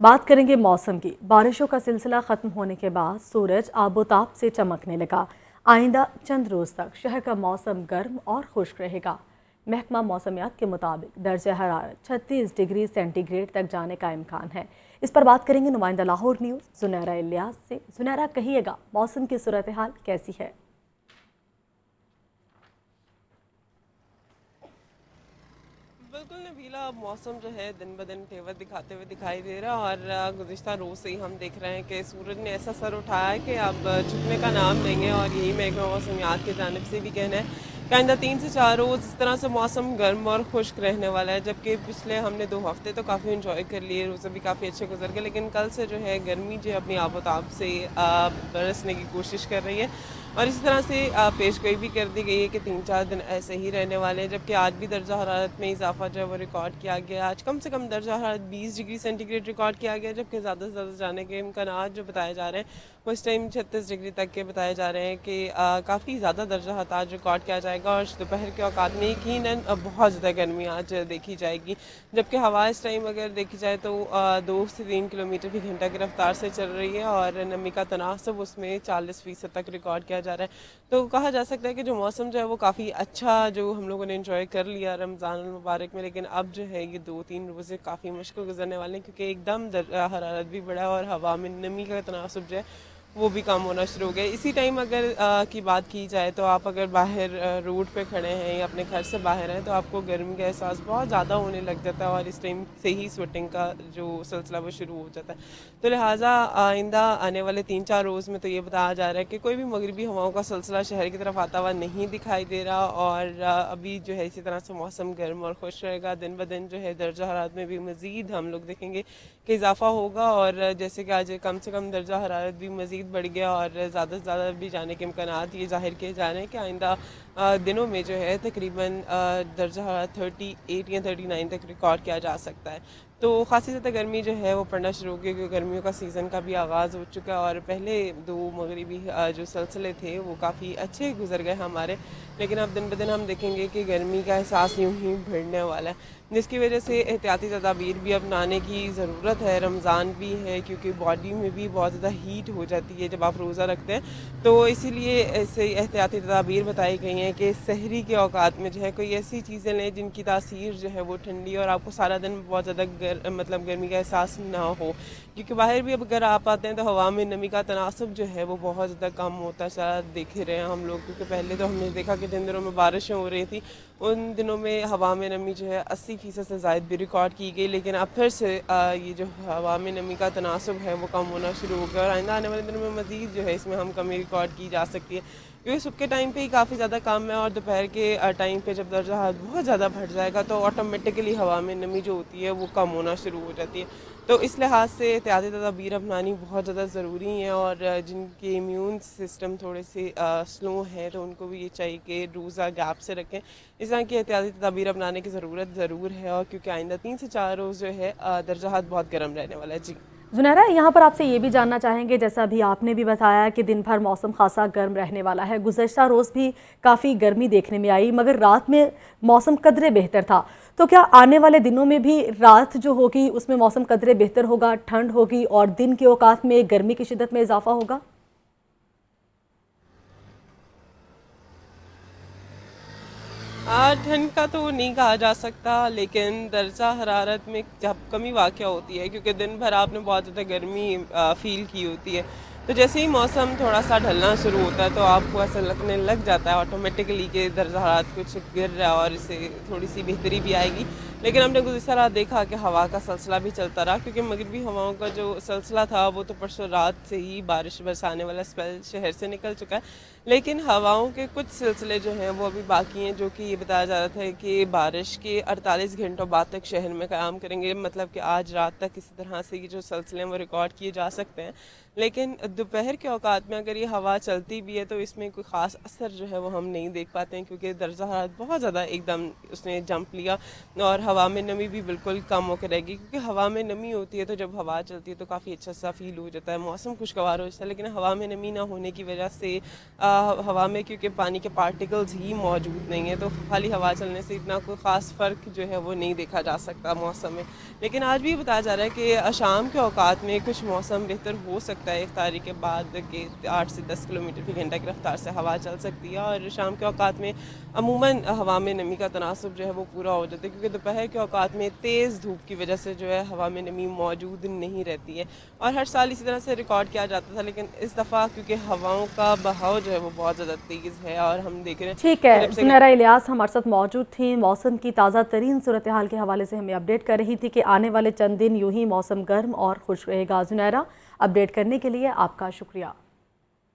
बात करेंगे मौसम की। बारिशों का सिलसिला खत्म होने के बाद सूरज आबोताब से चमकने लगा। आइंदा चंद रोज तक शहर का मौसम गर्म और खुश्क रहेगा। महकमा मौसमियात के मुताबिक दर्जा हरारत 36 डिग्री सेंटीग्रेड तक जाने का इम्कान है। इस पर बात करेंगे नुमाइंदा लाहौर न्यूज़ जुनैरा इलियास से। जुनैरा, कहिएगा मौसम की सूरत हाल कैसी है? बिल्कुल नबीला, अब मौसम जो है दिन ब दिन तेवर दिखाते हुए दिखाई दे रहा है और गुज़िश्ता रोज़ से ही हम देख रहे हैं कि सूरज ने ऐसा सर उठाया है कि अब झुकने का नाम नहीं है। और यही महकमा मौसमियात की जानिब से भी कहना है कि आइंदा 3 से 4 रोज़ इस तरह से मौसम गर्म और खुश्क रहने वाला है। जबकि पिछले हमने 2 हफ्ते तो काफ़ी इंजॉय कर लिए, रोज़े भी काफ़ी अच्छे गुजर गए, लेकिन कल से जो है गर्मी जो है अपनी आबोताब से बरसने की कोशिश कर रही है। और इसी तरह से पेशगोई भी कर दी गई है कि 3-4 दिन ऐसे ही रहने वाले हैं। जबकि आज भी दर्जा हरारत में इजाफा जो है वो रिकॉर्ड किया गया। आज कम से कम दर्जा हरारत 20 डिग्री सेंटीग्रेड रिकॉर्ड किया गया, जबकि ज़्यादा से ज़्यादा जाने के इम्कान जो बताए जा रहे हैं वो इस टाइम 36 डिग्री तक के बताए जा रहे हैं कि काफ़ी ज़्यादा दर्जा हरारत आज रिकॉर्ड किया जाएगा। और दोपहर के औकात में यकीनन बहुत ज़्यादा गर्मी आज देखी जाएगी। जबकि हवा इस टाइम अगर देखी जाए तो 2 से 3 किलोमीटर की घंटा की रफ्तार से चल रही है और नमी का तनासब उसमें 40% तक रिकॉर्ड किया जा रहा है। तो कहा जा सकता है कि जो मौसम जो है वो काफ़ी अच्छा जो हम लोगों ने एंजॉय कर लिया रमज़ान मुबारक में। लेकिन अब जो है ये 2-3 रोज़े काफ़ी मुश्किल गुजरने वाले हैं, क्योंकि एकदम हरारत भी बढ़ा है और हवा में नमी का तनासब जो है वो भी कम होना शुरू हो गया। इसी टाइम अगर की बात की जाए तो आप अगर बाहर रोड पे खड़े हैं या अपने घर से बाहर हैं तो आपको गर्मी का एहसास बहुत ज़्यादा होने लग जाता है और इस टाइम से ही स्वेटिंग का जो सिलसिला वो शुरू हो जाता है। तो लिहाजा आइंदा आने वाले 3-4 रोज़ में तो ये बताया जा रहा है कि कोई भी मगरबी हवाओं का सिलसिला शहर की तरफ आता हुआ नहीं दिखाई दे रहा। और अभी जो है इसी तरह से मौसम गर्म और खुश रहेगा। दिन ब दिन जो है दर्जा हरारत में भी मज़ीद हम लोग देखेंगे कि इजाफा होगा। और जैसे कि आज कम से कम दर्जा हरारत भी मज़ीद बढ़ गया और ज़्यादा से ज़्यादा भी जाने के इम्कान ये ज़ाहिर किए जा रहे हैं कि आइंदा दिनों में जो है तकरीबन दर्जा हरारत 38 या 39 तक रिकॉर्ड किया जा सकता है। तो खासी ज़्यादा गर्मी जो है वो पड़ना शुरू हो गई, क्योंकि गर्मियों का सीज़न का भी आगाज़ हो चुका है। और पहले 2 मगरिबी जो सिलसिले थे वो काफ़ी अच्छे गुजर गए हमारे, लेकिन अब दिन ब दिन हम देखेंगे कि गर्मी का एहसास यूं ही बढ़ने वाला है, जिसकी वजह से एहतियाती तदाबीर भी अपनाने की ज़रूरत है। रमज़ान भी है, क्योंकि बॉडी में भी बहुत ज़्यादा हीट हो जाती है जब आप रोज़ा रखते हैं। तो इसीलिए ऐसे एहतियाती तदाबीर बताई गई हैं कि सहरी के औकात में जो है कोई ऐसी चीज़ें लें जिनकी तासीर जो है वो ठंडी और आपको सारा दिन बहुत ज़्यादा मतलब गर्मी का एहसास ना हो। क्योंकि बाहर भी अब अगर आप आते हैं तो हवा में नमी का तनासब जो है वो बहुत ज़्यादा कम होता चला देख रहे हैं हम लोग। क्योंकि पहले तो हमने देखा कि जिन दिनों में बारिशें हो रही थी उन दिनों में हवा में नमी जो है 80% से ज़ायद भी रिकॉर्ड की गई। लेकिन अब फिर से ये जो हवा में नमी का तनासब है वो कम होना शुरू हो गया और आइंदा आने वाले दिनों में मज़ीद जो है इसमें हम कमी रिकॉर्ड की जा सकती है। क्योंकि सुबह के टाइम पे ही काफ़ी ज़्यादा कम है और दोपहर के टाइम पे जब दर्जा हरारत बहुत ज़्यादा बढ़ जाएगा तो ऑटोमेटिकली हवा में नमी जो होती है वो कम होना शुरू हो जाती है। तो इस लिहाज से एहतियाती तदाबीर अपनानी बहुत ज़्यादा ज़रूरी है। और जिनके इम्यून सिस्टम थोड़े से स्लो हैं तो उनको भी ये चाहिए कि रोज़ा गैप से रखें। इस तरह की एहतियाती तदाबीर अपनाने की ज़रूरत ज़रूर है। और क्योंकि आइंदा 3 से 4 रोज़ जो है दर्जा हरारत बहुत गर्म रहने वाला है। जी जुनैरा, यहाँ पर आपसे ये भी जानना चाहेंगे, जैसा अभी आपने भी बताया कि दिन भर मौसम खासा गर्म रहने वाला है। गुज़श्ता रोज़ भी काफ़ी गर्मी देखने में आई, मगर रात में मौसम कदरे बेहतर था। तो क्या आने वाले दिनों में भी रात जो होगी उसमें मौसम कदरे बेहतर होगा, ठंड होगी और दिन के औकात में गर्मी की शिद्दत में इजाफा होगा? ठंड का तो नहीं कहा जा सकता, लेकिन दर्जा हरारत में जब कमी वाक़या होती है, क्योंकि दिन भर आपने बहुत ज़्यादा गर्मी फ़ील की होती है। तो जैसे ही मौसम थोड़ा सा ढलना शुरू होता है तो आपको ऐसा लगने लग जाता है ऑटोमेटिकली कि दर्जा हरारत कुछ गिर रहा है और इससे थोड़ी सी बेहतरी भी आएगी। लेकिन हमने गुज़िश्ता रात देखा कि हवा का सिलसिला भी चलता रहा, क्योंकि मगरबी हवाओं का जो सिलसिला था वो तो परसों रात से ही बारिश बरसाने वाला स्पेल शहर से निकल चुका है। लेकिन हवाओं के कुछ सिलसिले जो हैं वो अभी बाकी हैं, जो कि ये बताया जा रहा था कि बारिश के 48 घंटों बाद तक शहर में क़याम करेंगे। मतलब कि आज रात तक इसी तरह से ये जो सिलसिले हैं वो रिकॉर्ड किए जा सकते हैं। लेकिन दोपहर के औकात में अगर ये हवा चलती भी है तो इसमें कोई ख़ास असर जो है वो हम नहीं देख पाते हैं, क्योंकि दर्जा हरारत बहुत ज़्यादा एकदम उसने जंप लिया और ہوا میں نمی بھی بالکل کم ہو کے رہے گی، کیونکہ ہوا میں نمی ہوتی ہے تو جب ہوا چلتی ہے تو کافی اچھا سا فیل ہو جاتا ہے، موسم خوشگوار ہو جاتا ہے، لیکن ہوا میں نمی نہ ہونے کی وجہ سے ہوا میں کیونکہ پانی کے پارٹیکلز ہی موجود نہیں ہیں تو خالی ہوا چلنے سے اتنا کوئی خاص فرق جو ہے وہ نہیں دیکھا جا سکتا موسم میں. لیکن آج بھی بتایا جا رہا ہے کہ شام کے اوقات میں کچھ موسم بہتر ہو سکتا ہے افطاری کے بعد کہ 8 سے 10 کلومیٹر فی گھنٹہ کی رفتار سے ہوا چل سکتی ہے، اور شام کے اوقات میں عموماً ہوا میں نمی کا تناسب جو ہے وہ پورا ہو جاتا ہے، کیونکہ دوپہر کے اوقات میں تیز دھوپ کی وجہ سے جو ہے ہوا میں نمی موجود نہیں رہتی ہے. اور ہر سال اسی طرح سے ریکارڈ کیا جاتا تھا، لیکن اس دفعہ کیونکہ ہواؤں کا بہاؤ جو ہے وہ بہت زیادہ تیز ہے اور ہم دیکھ رہے ہیں ٹھیک کہ ہے، جب سے زنیرہ الیاس ہمارے ساتھ موجود تھیں، موسم کی تازہ ترین صورتحال کے حوالے سے ہمیں اپڈیٹ کر رہی تھی کہ آنے والے چند دن یوں ہی موسم گرم اور خوش رہے گا. زنیرہ، اپڈیٹ کرنے کے لیے آپ کا شکریہ.